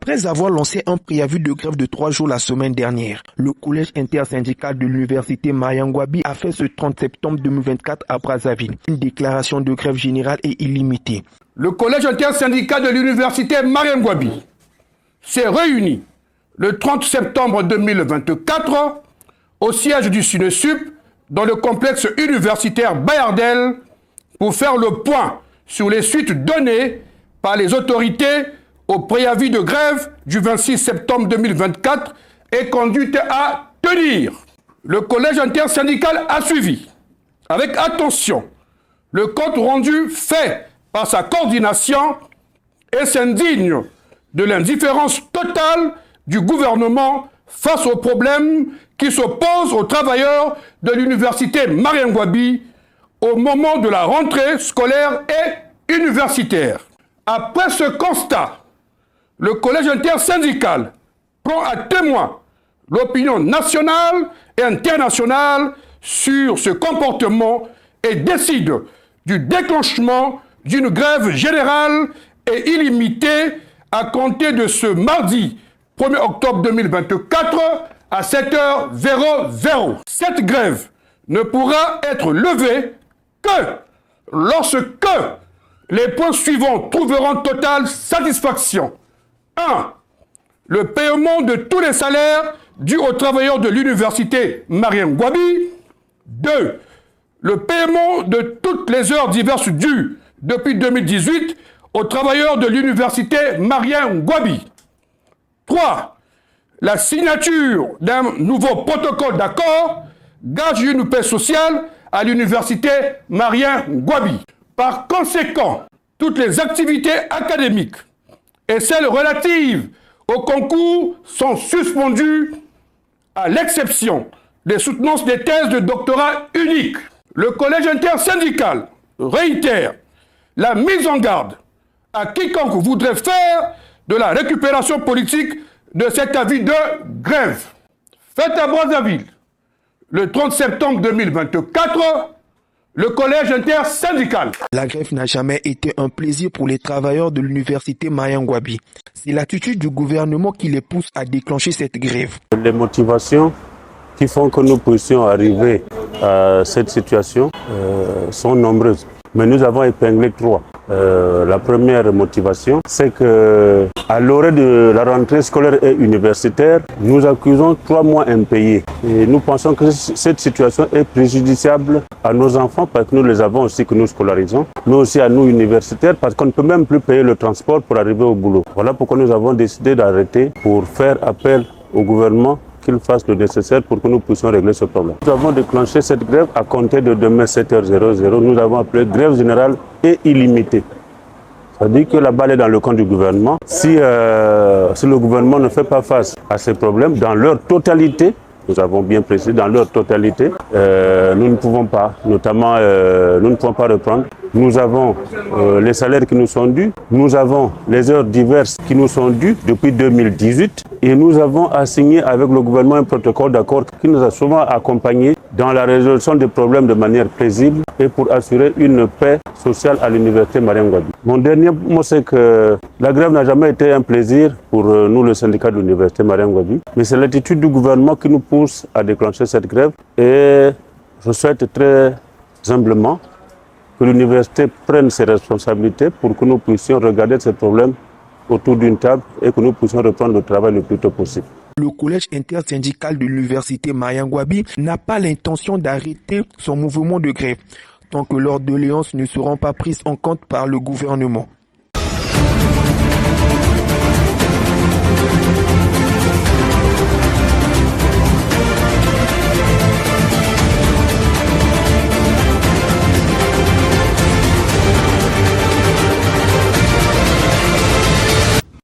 Après avoir lancé un préavis de grève de 3 jours la semaine dernière, le collège intersyndical de l'université Mariam Ngouabi a fait ce 30 septembre 2024 à Brazzaville une déclaration de grève générale et illimitée. Le collège intersyndical de l'université Mariam Ngouabi s'est réuni le 30 septembre 2024 au siège du SUNESUP dans le complexe universitaire Bayardel pour faire le point sur les suites données par les autorités au préavis de grève du 26 septembre 2024 et conduite à tenir. Le collège intersyndical a suivi avec attention le compte rendu fait par sa coordination et s'indigne de l'indifférence totale du gouvernement face aux problèmes qui s'opposent aux travailleurs de l'université Mariam Ngouabi au moment de la rentrée scolaire et universitaire. Après ce constat, le collège intersyndical prend à témoin l'opinion nationale et internationale sur ce comportement et décide du déclenchement d'une grève générale et illimitée à compter de ce mardi 1er octobre 2024 à 7h00. Cette grève ne pourra être levée que lorsque les points suivants trouveront totale satisfaction. 1. Le paiement de tous les salaires dus aux travailleurs de l'université Mariam Ngouabi. 2. Le paiement de toutes les heures diverses dues depuis 2018 aux travailleurs de l'université Mariam Ngouabi. 3. La signature d'un nouveau protocole d'accord gage une paix sociale à l'université Mariam Ngouabi. Par conséquent, toutes les activités académiques et celles relatives au concours sont suspendues à l'exception des soutenances des thèses de doctorat uniques. Le collège intersyndical réitère la mise en garde à quiconque voudrait faire de la récupération politique de cet avis de grève. Fait à Brazzaville, le 30 septembre 2024, le collège intersyndical. La grève n'a jamais été un plaisir pour les travailleurs de l'université Mariam Ngouabi. C'est l'attitude du gouvernement qui les pousse à déclencher cette grève. Les motivations qui font que nous puissions arriver à cette situation sont nombreuses. Mais nous avons épinglé 3. La première motivation, c'est que à l'orée de la rentrée scolaire et universitaire, nous accusons 3 mois impayés. Et nous pensons que cette situation est préjudiciable à nos enfants parce que nous les avons aussi que nous scolarisons, mais aussi à nous universitaires parce qu'on ne peut même plus payer le transport pour arriver au boulot. Voilà pourquoi nous avons décidé d'arrêter pour faire appel au gouvernement qu'il fasse le nécessaire pour que nous puissions régler ce problème. Nous avons déclenché cette grève à compter de demain 7h00. Nous avons appelé grève générale et illimitée. C'est-à-dire que la balle est dans le camp du gouvernement. Si le gouvernement ne fait pas face à ces problèmes dans leur totalité, nous avons bien précisé, dans leur totalité, nous ne pouvons pas, notamment, nous ne pouvons pas reprendre. Nous avons les salaires qui nous sont dus, nous avons les heures diverses qui nous sont dues depuis 2018 et nous avons assigné avec le gouvernement un protocole d'accord qui nous a souvent accompagnés dans la résolution des problèmes de manière paisible et pour assurer une paix sociale à l'université Mariam Ngouabi. Mon dernier mot, c'est que la grève n'a jamais été un plaisir pour nous, le syndicat de l'université Mariam Ngouabi, mais c'est l'attitude du gouvernement qui nous pousse à déclencher cette grève et je souhaite très humblement que l'université prenne ses responsabilités pour que nous puissions regarder ces problèmes autour d'une table et que nous puissions reprendre le travail le plus tôt possible. Le collège intersyndical de l'université Mariam Ngouabi n'a pas l'intention d'arrêter son mouvement de grève tant que leurs doléances ne seront pas prises en compte par le gouvernement.